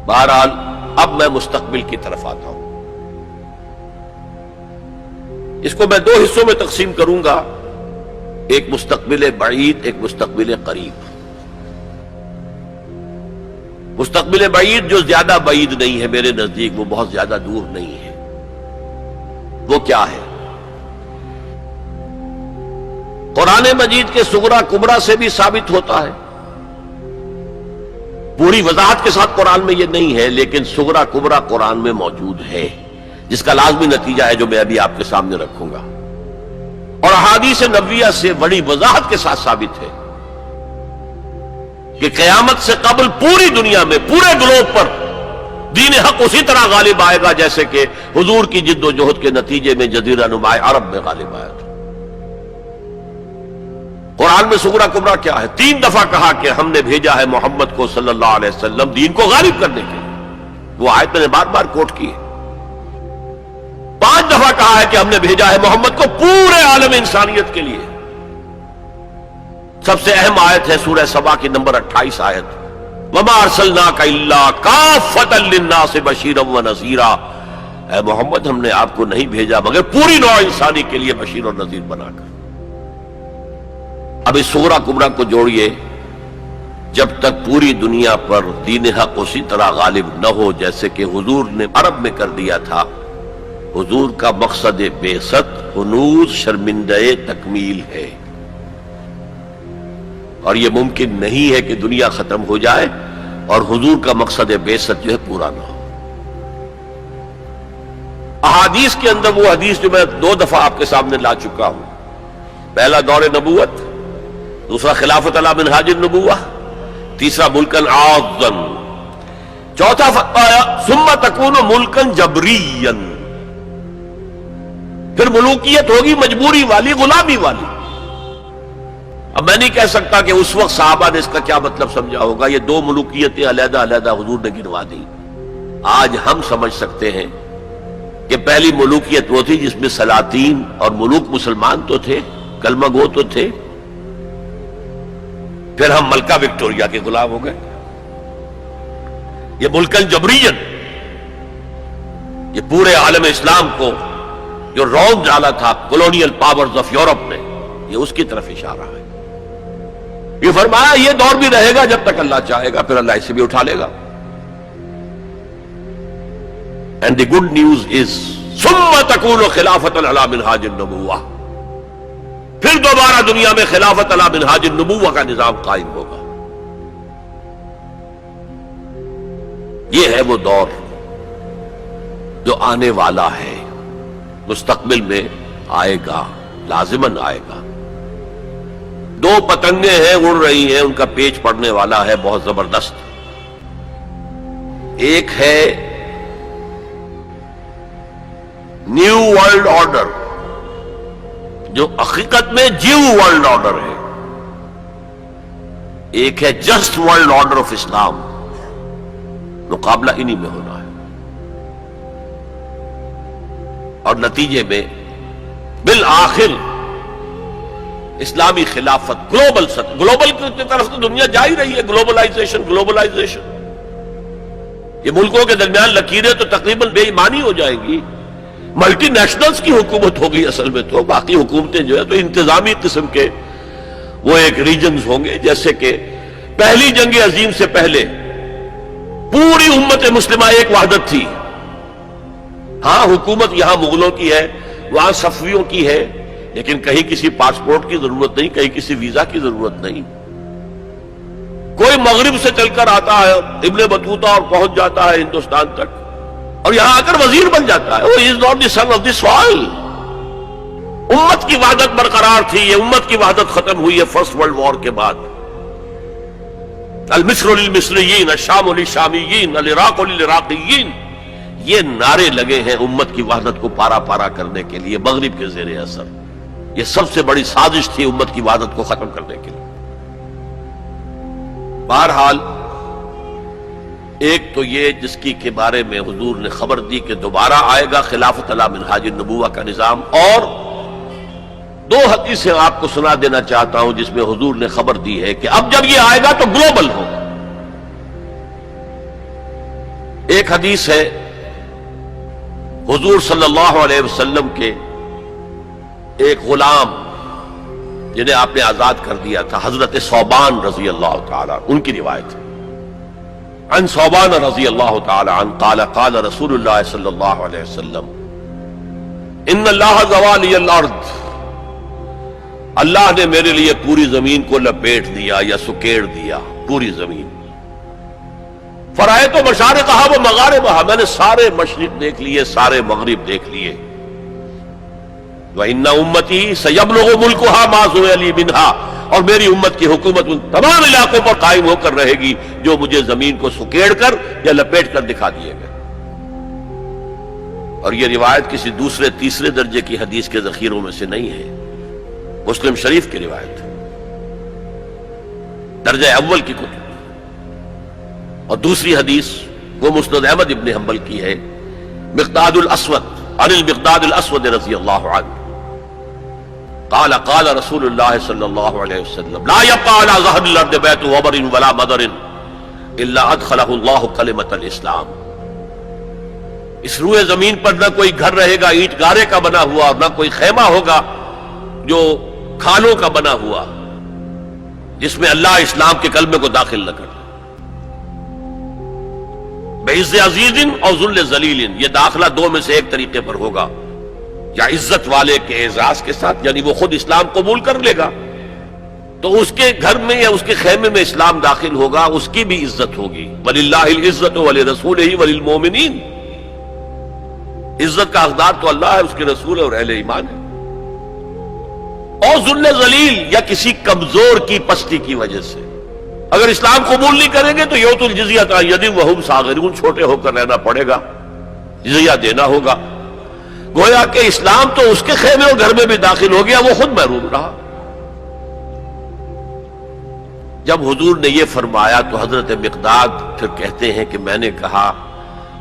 بہرحال اب میں مستقبل کی طرف آتا ہوں. اس کو میں دو حصوں میں تقسیم کروں گا، ایک مستقبل بعید، ایک مستقبل قریب. مستقبل بعید جو زیادہ بعید نہیں ہے میرے نزدیک، وہ بہت زیادہ دور نہیں ہے. وہ کیا ہے؟ قرآن مجید کے صغرا کبرا سے بھی ثابت ہوتا ہے. پوری وضاحت کے ساتھ قرآن میں یہ نہیں ہے، لیکن صغرا کبرا قرآن میں موجود ہے، جس کا لازمی نتیجہ ہے جو میں ابھی آپ کے سامنے رکھوں گا. اور احادیث نبویہ سے بڑی وضاحت کے ساتھ ثابت ہے کہ قیامت سے قبل پوری دنیا میں، پورے گلوب پر دین حق اسی طرح غالب آئے گا جیسے کہ حضور کی جد و جہد کے نتیجے میں جزیرہ نما عرب میں غالب آیا تھا. قرآن میں صغرا کبرا کیا ہے؟ 3 دفعہ کہا کہ ہم نے بھیجا ہے محمد کو صلی اللہ علیہ وسلم دین کو غالب کرنے کے لیے. وہ آیت میں نے بار بار کوٹ کی ہے. 5 دفعہ کہا ہے کہ ہم نے بھیجا ہے محمد کو پورے عالم انسانیت کے لیے. سب سے اہم آیت ہے سورہ سبا کی نمبر 28 آیت، وَمَا أَرْسَلْنَاكَ إِلَّا كَافَّةً لِلنَّاسِ بَشِيرًا وَنَذِيرًا. اے محمد ہم نے آپ کو نہیں بھیجا مگر پوری نوع انسانی کے لیے بشیر اور نذیر بنا کر. اب اس صغرا کبرا کو جوڑیے. جب تک پوری دنیا پر دین حق اسی طرح غالب نہ ہو جیسے کہ حضور نے عرب میں کر دیا تھا، حضور کا مقصد بعثت ہنوز شرمندہ تکمیل ہے. اور یہ ممکن نہیں ہے کہ دنیا ختم ہو جائے اور حضور کا مقصد بعثت جو ہے پورا نہ ہو. احادیث کے اندر وہ حدیث جو میں 2 دفعہ آپ کے سامنے لا چکا ہوں، پہلا دور نبوت، دوسرا خلافت علی منہاج النبوہ، تیسرا ملکن عاضن، چوتھا فرمایا ثم تکون ملکن جبرین، پھر ملوکیت ہوگی مجبوری والی، غلامی والی. اب میں نہیں کہہ سکتا کہ اس وقت صحابہ نے اس کا کیا مطلب سمجھا ہوگا. یہ 2 ملوکیتیں علیحدہ علیحدہ حضور نے گنوا دی. آج ہم سمجھ سکتے ہیں کہ پہلی ملوکیت وہ تھی جس میں سلاطین اور ملوک مسلمان تو تھے، کلمہ گو تو تھے. پھر ہم ملکہ وکٹوریہ کے غلام ہو گئے. یہ ملکن جبرین، یہ پورے عالم اسلام کو جو رونق ڈالا تھا کولونیل پاورز آف یورپ نے، یہ اس کی طرف اشارہ ہے. یہ فرمایا یہ دور بھی رہے گا جب تک اللہ چاہے گا، پھر اللہ اسے بھی اٹھا لے گا. And the good news is ثم تکون خلافت علی منہاج النبوہ، پھر دوبارہ دنیا میں خلافت علی منہاج النبوہ کا نظام قائم ہوگا. یہ ہے وہ دور جو آنے والا ہے، مستقبل میں آئے گا، لازماً آئے گا. 2 پتنگیں ہیں اڑ رہی ہیں، ان کا پیچ پڑنے والا ہے بہت زبردست. ایک ہے نیو ورلڈ آرڈر جو حقیقت میں جیو ورلڈ آرڈر ہے، ایک ہے جسٹ ورلڈ آرڈر آف اسلام. مقابلہ انہی میں ہونا ہے. اور نتیجے میں بالآخر اسلامی خلافت گلوبل کی طرف تو دنیا جا ہی رہی ہے. گلوبلائزیشن. یہ ملکوں کے درمیان لکیریں تو تقریباً بے ایمانی ہو جائیں گی. ملٹی نیشنلز کی حکومت ہوگی اصل میں. تو باقی حکومتیں جو ہے تو انتظامی قسم کے وہ ایک ریجنز ہوں گے. جیسے کہ پہلی جنگ عظیم سے پہلے پوری امت مسلمہ ایک وحدت تھی. ہاں حکومت یہاں مغلوں کی ہے، وہاں صفویوں کی ہے، لیکن کہیں کسی پاسپورٹ کی ضرورت نہیں، کہیں کسی ویزا کی ضرورت نہیں. کوئی مغرب سے چل کر آتا ہے ابن بطوطہ اور پہنچ جاتا ہے ہندوستان تک، اور یہاں آ کر وزیر بن جاتا ہے. He is not the son of the soil. امت کی وحدت برقرار تھی. یہ امت کی وحدت ختم ہوئی ہے فرسٹ ورلڈ وار کے بعد. المصر للمصریین، الشام للشامیین، العراق للعراقیین، یہ نعرے لگے ہیں امت کی وحدت کو پارا پارا کرنے کے لیے مغرب کے زیر اثر. یہ سب سے بڑی سازش تھی امت کی وحدت کو ختم کرنے کے لیے. بہرحال ایک تو یہ جس کی کے بارے میں حضور نے خبر دی کہ دوبارہ آئے گا خلافت علی منہاج النبوہ کا نظام. اور 2 حدیثیں آپ کو سنا دینا چاہتا ہوں جس میں حضور نے خبر دی ہے کہ اب جب یہ آئے گا تو گلوبل ہوگا. ایک حدیث ہے حضور صلی اللہ علیہ وسلم کے ایک غلام جنہیں آپ نے آزاد کر دیا تھا، حضرت ثوبان رضی اللہ تعالی، ان کی روایت ہے عن ثوبان رضی اللہ تعالی عنہ قال قال رسول اللہ صلی اللہ علیہ وسلم ان اللہ زوى لي الارض، اللہ نے میرے لیے پوری زمین کو لپیٹ دیا یا سکیڑ دیا، پوری زمین۔ فرائے تو مشارقہا و مغاربہا، میں نے سارے مشرق دیکھ لیے، سارے مغرب دیکھ لیے۔ وَإِنَّ أُمَّتِي سَيَبْلُغُ مُلْكُهَا مَا زُوِيَ لِي مِنْهَا، اور میری امت کی حکومت ان تمام علاقوں پر قائم ہو کر رہے گی جو مجھے زمین کو سکیڑ کر یا لپیٹ کر دکھا دیے گئے۔ اور یہ روایت کسی دوسرے تیسرے درجے کی حدیث کے ذخیروں میں سے نہیں ہے، مسلم شریف کی روایت ہے، درجہ اول کی کتب۔ اور دوسری حدیث وہ مسند احمد ابن حنبل کی ہے، مقداد الاسود عن المقداد الاسود رضی اللہ عنہ قال قال رسول اللہ صلی اللہ علیہ وسلم لا يبقى على ظهر الارض بيت وبر ولا مدر الا ادخله الله كلمة الاسلام، اس روئے زمین پر نہ کوئی گھر رہے گا اینٹ گارے کا بنا ہوا، اور نہ کوئی خیمہ ہوگا جو کھالوں کا بنا ہوا، جس میں اللہ اسلام کے کلمے کو داخل نہ کرتا۔ بعز عزیز اور ذل ذلیل، یہ داخلہ دو میں سے ایک طریقے پر ہوگا، یا عزت والے کے اعزاز کے ساتھ، یعنی وہ خود اسلام قبول کر لے گا تو اس کے گھر میں یا اس کے خیمے میں اسلام داخل ہوگا، اس کی بھی عزت ہوگی۔ وَلِلَّهِ الْعِزَّةُ وَلِرَسُولِهِ وَلِلْمُؤْمِنِينَ، عزت کا حقدار تو اللہ ہے، اس کے رسول ہے اور اہل ایمان ہے۔ اور ذل ذلیل، یا کسی کمزور کی پستی کی وجہ سے، اگر اسلام قبول نہیں کریں گے تو یؤتوا الجزیۃ عن ید وہم صاغرون، چھوٹے ہو کر رہنا پڑے گا، جزیہ دینا ہوگا۔ گویا کہ اسلام تو اس کے خیمے اور گھر میں بھی داخل ہو گیا، وہ خود محروم رہا۔ جب حضور نے یہ فرمایا تو حضرت مقداد پھر کہتے ہیں کہ میں نے کہا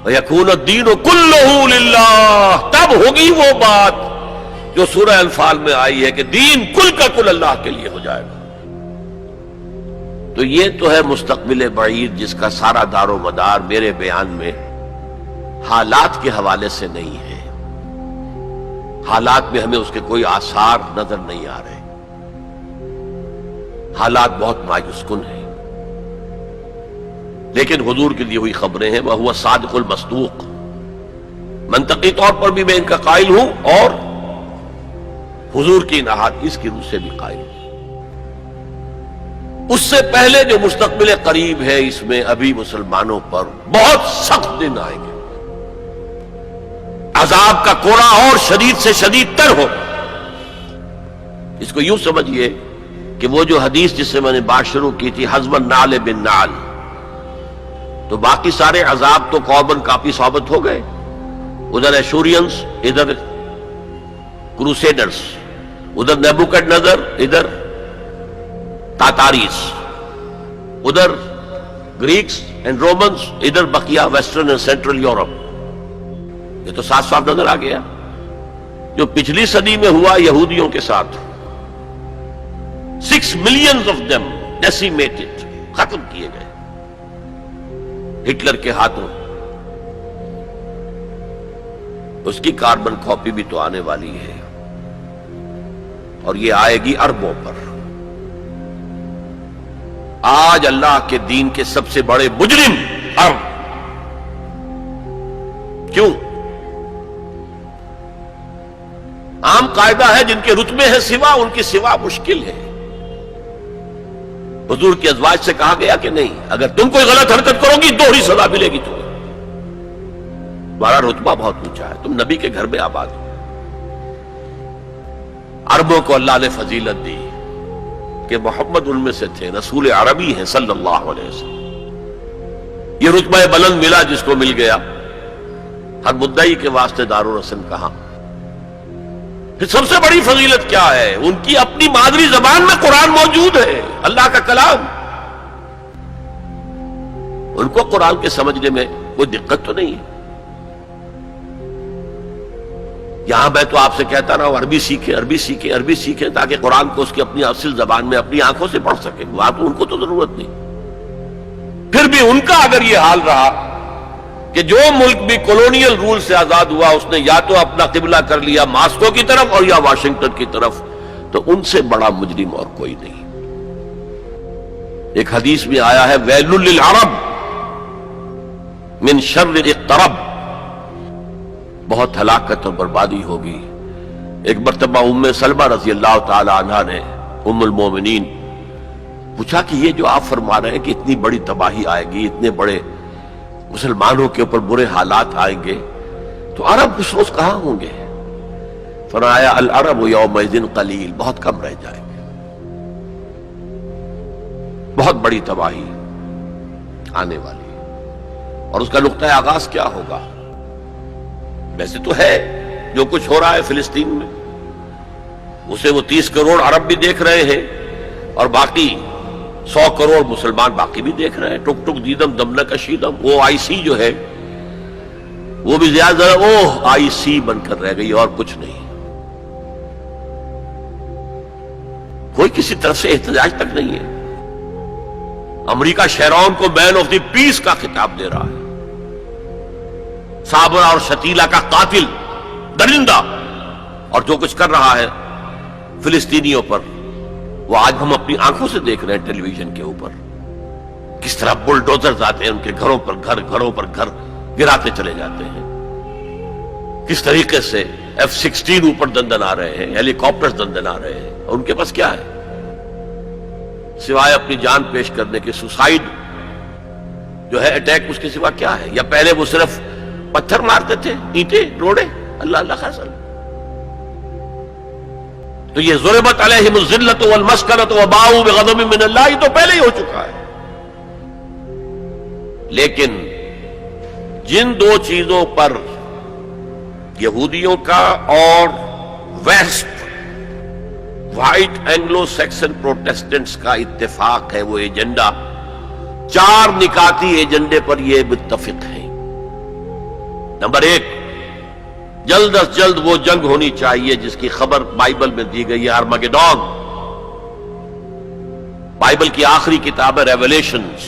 وَيَكُونَ الدِّينُ كُلُّهُ لِلَّهِ، تب ہوگی وہ بات جو سورہ انفال میں آئی ہے کہ دین کل کا کل اللہ کے لیے ہو جائے گا۔ تو یہ تو ہے مستقبل بعید جس کا سارا دار و مدار میرے بیان میں حالات کے حوالے سے نہیں ہے، حالات میں ہمیں اس کے کوئی آثار نظر نہیں آ رہے، حالات بہت مایوس کن ہیں، لیکن حضور کی دی ہوئی خبریں ہیں، وَهُوَ صادق المصدوق، منطقی طور پر بھی میں ان کا قائل ہوں اور حضور کی ان احادیث کی روح سے بھی قائل ہوں۔ اس سے پہلے جو مستقبل قریب ہے، اس میں ابھی مسلمانوں پر بہت سخت دن آئیں گے، عذاب کا کوڑا اور شدید سے شدید تر ہو۔ اس کو یوں سمجھیے کہ وہ جو حدیث جس سے میں نے بات شروع کی تھی، حزب النعل بالنعل، تو باقی سارے عذاب تو قومن کافی ثابت ہو گئے، ادھر ایشورینز، ادھر کروسیڈرز، ادھر نیبوکڈنیزر، ادھر تاتاریز، ادھر گریکس اینڈ رومنز، ادھر بقیہ ویسٹرن اینڈ سینٹرل یورپ، یہ تو صاف صاف نظر آ گیا۔ جو پچھلی صدی میں ہوا یہودیوں کے ساتھ، 6 million of them decimated، ختم کیے گئے ہٹلر کے ہاتھوں، اس کی کاربن کاپی بھی تو آنے والی ہے، اور یہ آئے گی اربوں پر۔ آج اللہ کے دین کے سب سے بڑے مجرم عرب، کیوں؟ عام قاعدہ ہے جن کے رتبے ہیں سوا، ان کی سوا مشکل ہے۔ حضور کی ازواج سے کہا گیا کہ نہیں، اگر تم کوئی غلط حرکت کرو گی دوہری سزا ملے گی تمہیں، تمہارا رتبہ بہت اونچا ہے، تم نبی کے گھر میں آباد ہو۔ عربوں کو اللہ نے فضیلت دی کہ محمد ان میں سے تھے، رسول عربی ہیں صلی اللہ علیہ وسلم۔ یہ رتبہ بلند ملا جس کو مل گیا، ہر مدعی کے واسطے دار و رسم کہاں۔ پھر سب سے بڑی فضیلت کیا ہے؟ ان کی اپنی مادری زبان میں قرآن موجود ہے، اللہ کا کلام۔ ان کو قرآن کے سمجھنے میں کوئی دقت تو نہیں ہے۔ یہاں میں تو آپ سے کہتا رہا ہوں عربی سیکھیں، عربی سیکھیں، عربی سیکھیں، تاکہ قرآن کو اس کی اپنی اصل زبان میں اپنی آنکھوں سے پڑھ سکیں، وہاں تو ان کو تو ضرورت نہیں۔ پھر بھی ان کا اگر یہ حال رہا کہ جو ملک بھی کولونیل رول سے آزاد ہوا اس نے یا تو اپنا قبلہ کر لیا ماسکو کی طرف اور یا واشنگٹن کی طرف، تو ان سے بڑا مجرم اور کوئی نہیں۔ ایک حدیث میں آیا ہے ویل للعرب من شر اقترب، بہت ہلاکت اور بربادی ہوگی۔ ایک مرتبہ ام سلمہ رضی اللہ تعالی عنہا نے، ام المومنین، پوچھا کہ یہ جو آپ فرما رہے ہیں کہ اتنی بڑی تباہی آئے گی، اتنے بڑے مسلمانوں کے اوپر برے حالات آئیں گے، تو عرب اس روز کہاں ہوں گے؟ فرمایا العرب یومئذ قلیل، بہت کم رہ جائیں گے، بہت بڑی تباہی آنے والی ہے۔ اور اس کا نقطہ آغاز کیا ہوگا؟ ویسے تو ہے جو کچھ ہو رہا ہے فلسطین میں، اسے وہ 30 کروڑ عرب بھی دیکھ رہے ہیں اور باقی 100 کروڑ مسلمان باقی بھی دیکھ رہے ہیں۔ ٹک ٹک دیدم دم نہ کشیدم، وہ آئی سی جو ہے وہ بھی زیادہ آئی سی بن کر رہ گئی اور کچھ نہیں۔ کوئی کسی طرف سے احتجاج تک نہیں ہے۔ امریکہ شیرون کو مین آف دی پیس کا خطاب دے رہا ہے، صابرہ اور شتیلہ کا قاتل، درندہ، اور جو کچھ کر رہا ہے فلسطینیوں پر وہ آج ہم اپنی آنکھوں سے دیکھ رہے ہیں ٹیلی ویژن کے اوپر، کس طرح بلڈوزر آتے ہیں ان کے گھروں پر گھر گراتے چلے جاتے ہیں، کس طریقے سے F-16 اوپر دندن آ رہے ہیں، ہیلی کاپٹر دندن آ رہے ہیں، اور ان کے پاس کیا ہے سوائے اپنی جان پیش کرنے کے؟ سوسائیڈ جو ہے اٹیک، اس کے سوا کیا ہے؟ یا پہلے وہ صرف پتھر مارتے تھے، اینٹیں روڑے، اللہ اللہ خاصل۔ تو یہ ضربت علیہم الذلۃ والمسکنۃ وباؤوا بغضب من اللہ، یہ تو پہلے ہی ہو چکا ہے۔ لیکن جن دو چیزوں پر یہودیوں کا اور west white Anglo-Saxon Protestants کا اتفاق ہے، وہ ایجنڈا، 4 نکاتی ایجنڈے پر یہ متفق ہیں۔ نمبر 1، جلد از جلد وہ جنگ ہونی چاہیے جس کی خبر بائبل میں دی گئی ہے، ارمگیڈون، بائبل کی آخری کتاب ہے ریویلیشنز،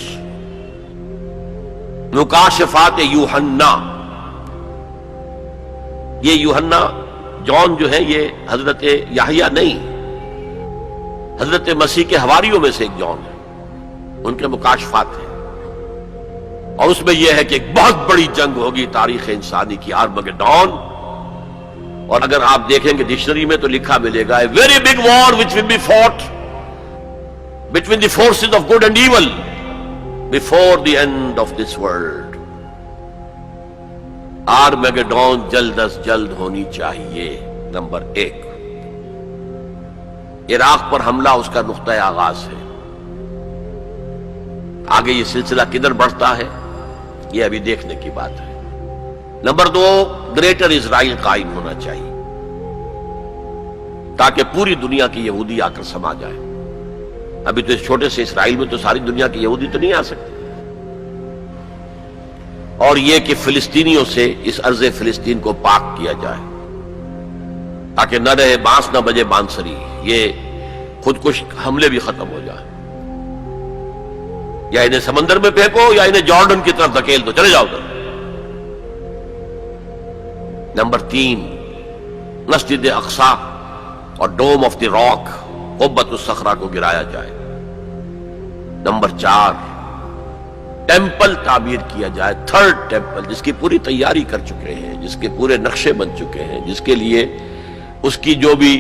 مکاشفات یوحنا۔ یہ یوحنا جون جو ہے یہ حضرت یحییٰ نہیں، حضرت مسیح کے حواریوں میں سے ایک جون ہے، ان کے مکاشفات ہیں، اور اس میں یہ ہے کہ ایک بہت بڑی جنگ ہوگی تاریخ انسانی کی، ارمگیڈون۔ اور اگر آپ دیکھیں گے ڈکشنری میں تو لکھا ملے گا a very big war which will be fought between the forces of good and evil before the end of this world۔ ارمگیڈون جلد از جلد ہونی چاہیے، نمبر 1۔ عراق پر حملہ اس کا نقطہ آغاز ہے۔ آگے یہ سلسلہ کدھر بڑھتا ہے یہ ابھی دیکھنے کی بات ہے۔ نمبر 2، گریٹر اسرائیل قائم ہونا چاہیے تاکہ پوری دنیا کی یہودی آ کر سما جائے۔ ابھی تو اس چھوٹے سے اسرائیل میں تو ساری دنیا کی یہودی تو نہیں آ سکتی۔ اور یہ کہ فلسطینیوں سے اس ارض فلسطین کو پاک کیا جائے تاکہ نہ رہے بانس نہ بجے بانسری، یہ خودکش حملے بھی ختم ہو جائے۔ یا انہیں سمندر میں پھینکو یا انہیں جارڈن کی طرف دھکیل دو، چلے جاؤ ادھر۔ نمبر 3، مسجد اقصی اور ڈوم آف دی راک، قبۃ الصخرہ کو گرایا جائے۔ نمبر 4، ٹیمپل تعمیر کیا جائے، 3rd ٹیمپل، جس کی پوری تیاری کر چکے ہیں، جس کے پورے نقشے بن چکے ہیں، جس کے لیے اس کی جو بھی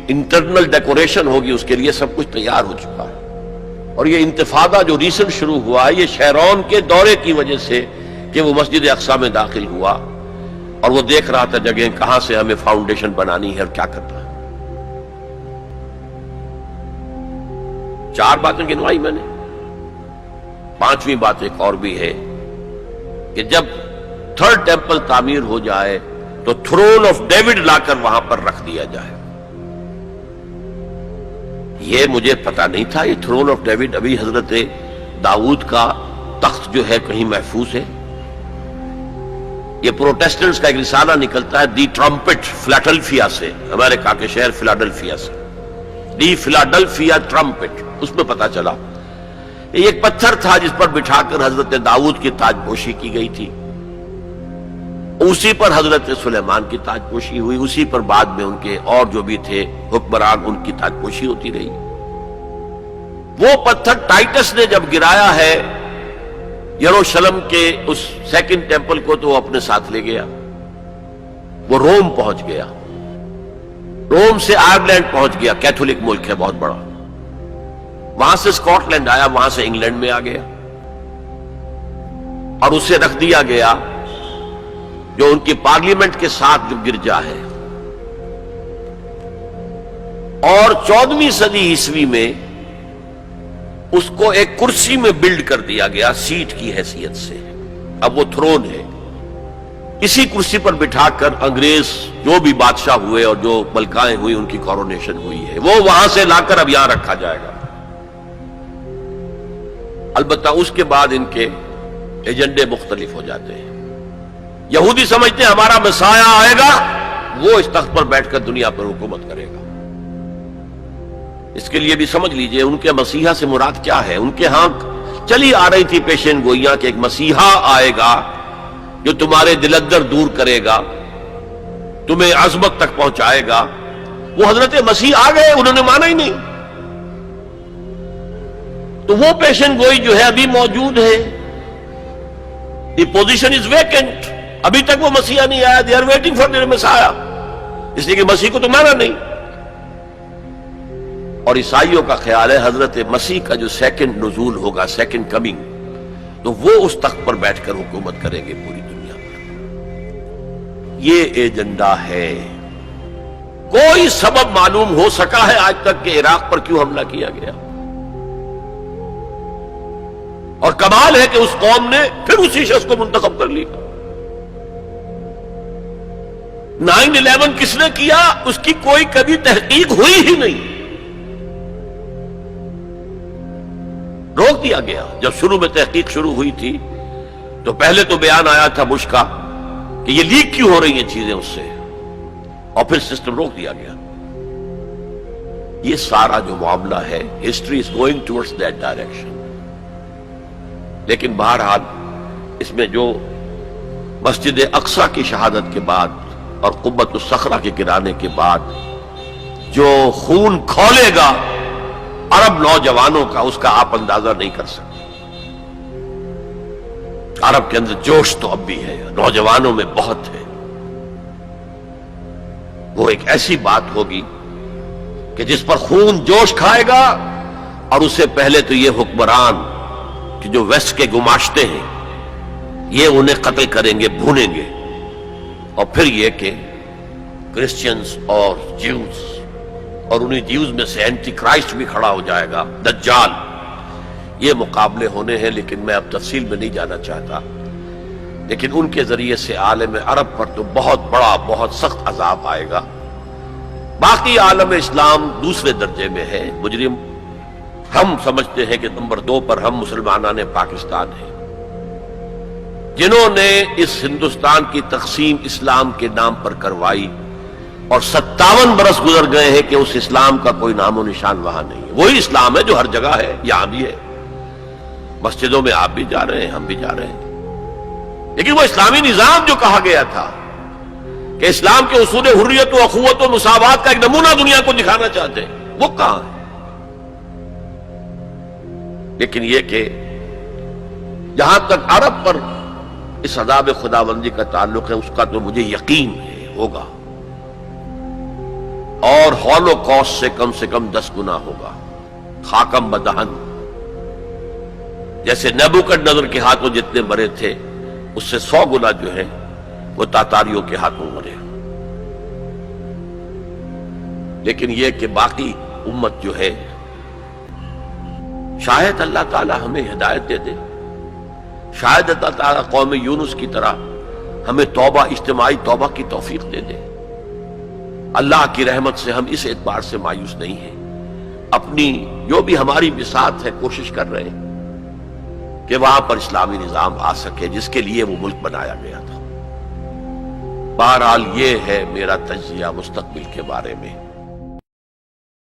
انٹرنل ڈیکوریشن ہوگی اس کے لیے سب کچھ تیار ہو چکا ہے۔ اور یہ انتفاضہ جو ریسنٹ شروع ہوا ہے یہ شیرون کے دورے کی وجہ سے کہ وہ مسجد اقصی میں داخل ہوا اور وہ دیکھ رہا تھا جگہ کہاں سے ہمیں فاؤنڈیشن بنانی ہے اور کیا کرنا ہے۔ 4 باتیں گنوائی میں نے، 5ویں بات ایک اور بھی ہے کہ جب 3rd ٹیمپل تعمیر ہو جائے تو تھرون آف ڈیوڈ لا کر وہاں پر رکھ دیا جائے۔ یہ مجھے پتا نہیں تھا، یہ تھرون آف ڈیوڈ ابھی حضرت داؤد کا تخت جو ہے کہیں محفوظ ہے۔ یہ پروٹیسٹنٹس کا ایک رسالہ نکلتا ہے دی ٹرمپٹ، فلاڈلفیا سے، امریکہ کے شہر فلاڈلفیا سے، دی فلاڈلفیا ٹرمپٹ، اس میں پتا چلا یہ ایک پتھر تھا جس پر بٹھا کر حضرت داؤد کی تاج پوشی کی گئی تھی، اسی پر حضرت سلیمان کی تاج پوشی ہوئی، اسی پر بعد میں ان کے اور جو بھی تھے حکمران ان کی تاج پوشی ہوتی رہی۔ وہ پتھر ٹائٹس نے جب گرایا ہے یروشلم کے اس سیکنڈ ٹیمپل کو تو وہ اپنے ساتھ لے گیا، وہ روم پہنچ گیا، روم سے آئرلینڈ پہنچ گیا، کیتھولک ملک ہے بہت بڑا، وہاں سے اسکاٹ لینڈ آیا، وہاں سے انگلینڈ میں آ گیا اور اسے رکھ دیا گیا جو ان کی پارلیمنٹ کے ساتھ جو گرجا ہے۔ اور 14ویں صدی عیسوی میں اس کو ایک کرسی میں بلڈ کر دیا گیا سیٹ کی حیثیت سے، اب وہ تھرون ہے، اسی کرسی پر بٹھا کر انگریز جو بھی بادشاہ ہوئے اور جو ملکائیں ہوئی ان کی کورونیشن ہوئی ہے، وہ وہاں سے لا کر اب یہاں رکھا جائے گا۔ البتہ اس کے بعد ان کے ایجنڈے مختلف ہو جاتے ہیں۔ یہودی سمجھتے ہیں ہمارا مسیح آئے گا، وہ اس تخت پر بیٹھ کر دنیا پر حکومت کرے گا۔ اس کے لیے بھی سمجھ لیجئے ان کے مسیحا سے مراد کیا ہے۔ ان کے ہاں چلی آ رہی تھی پیشین گوئیاں کہ ایک مسیحا آئے گا جو تمہارے دلدر دور کرے گا، تمہیں عظمت تک پہنچائے گا۔ وہ حضرت مسیح آ گئے، انہوں نے مانا ہی نہیں، تو وہ پیشین گوئی جو ہے ابھی موجود ہے۔ دی پوزیشن از ویکنٹ، ابھی تک وہ مسیحا نہیں آیا، they are waiting for their مسیحا، اس لیے کہ مسیح کو تو مانا نہیں۔ اور عیسائیوں کا خیال ہے حضرت مسیح کا جو سیکنڈ نزول ہوگا، سیکنڈ کمنگ، تو وہ اس تخت پر بیٹھ کر حکومت کریں گے پوری دنیا پر۔ یہ ایجنڈا ہے۔ کوئی سبب معلوم ہو سکا ہے آج تک کہ عراق پر کیوں حملہ کیا گیا؟ اور کمال ہے کہ اس قوم نے پھر اسی شخص کو منتخب کر لیا۔ 9/11 کس نے کیا اس کی کوئی کبھی تحقیق ہوئی ہی نہیں، روک دیا گیا۔ جب شروع میں تحقیق شروع ہوئی تھی تو پہلے تو بیان آیا تھا بش کا کہ یہ لیک کیوں ہو رہی ہیں چیزیں اس سے، اور پھر سسٹم روک دیا گیا۔ یہ سارا جو معاملہ ہے، history is going towards that direction. لیکن بہرحال اس میں جو مسجد اقصی کی شہادت کے بعد اور قبۃ الصخرہ کے گرانے کے بعد جو خون کھولے گا عرب نوجوانوں کا، اس کا آپ اندازہ نہیں کر سکتے۔ عرب کے اندر جوش تو اب بھی ہے، نوجوانوں میں بہت ہے۔ وہ ایک ایسی بات ہوگی کہ جس پر خون جوش کھائے گا، اور اس سے پہلے تو یہ حکمران کہ جو ویسٹ کے گماشتے ہیں یہ انہیں قتل کریں گے، بھونیں گے، اور پھر یہ کہ کرسچنز اور جیوز، اور انہیں جیوز میں سے اینٹی کرائسٹ بھی کھڑا ہو جائے گا، دجال۔ یہ مقابلے ہونے ہیں، لیکن میں اب تفصیل میں نہیں جانا چاہتا۔ لیکن ان کے ذریعے سے عالم عرب پر تو بہت بڑا، بہت سخت عذاب آئے گا۔ باقی عالم اسلام دوسرے درجے میں ہے، مجرم۔ ہم سمجھتے ہیں کہ نمبر 2 پر ہم مسلمانان پاکستان ہیں، جنہوں نے اس ہندوستان کی تقسیم اسلام کے نام پر کروائی، اور 57 برس گزر گئے ہیں کہ اس اسلام کا کوئی نام و نشان وہاں نہیں ہے۔ وہی اسلام ہے جو ہر جگہ ہے، یہاں بھی ہے، مسجدوں میں آپ بھی جا رہے ہیں، ہم بھی جا رہے ہیں۔ لیکن وہ اسلامی نظام جو کہا گیا تھا کہ اسلام کے اصول حریت و اخوت و مساوات کا ایک نمونہ دنیا کو دکھانا چاہتے ہیں، وہ کہاں ہے؟ لیکن یہ کہ جہاں تک عرب پر اس عذاب خداوندی کا تعلق ہے، اس کا تو مجھے یقین ہے ہوگا، اور ہولوکاسٹ سے کم 10 گنا ہوگا، خاکم بدہن۔ جیسے نیبوکڈنیزر کے ہاتھوں جتنے مرے تھے، اس سے 100 گنا جو ہے وہ تاتاریوں کے ہاتھوں مرے۔ لیکن یہ کہ باقی امت جو ہے، شاید اللہ تعالی ہمیں ہدایت دے دے، شاید اللہ تعالی قوم یونس کی طرح ہمیں توبہ، اجتماعی توبہ کی توفیق دے دے۔ اللہ کی رحمت سے ہم اس اعتبار سے مایوس نہیں ہیں، اپنی جو بھی ہماری بساط ہے کوشش کر رہے ہیں کہ وہاں پر اسلامی نظام آ سکے جس کے لیے وہ ملک بنایا گیا تھا۔ بہرحال یہ ہے میرا تجزیہ مستقبل کے بارے میں۔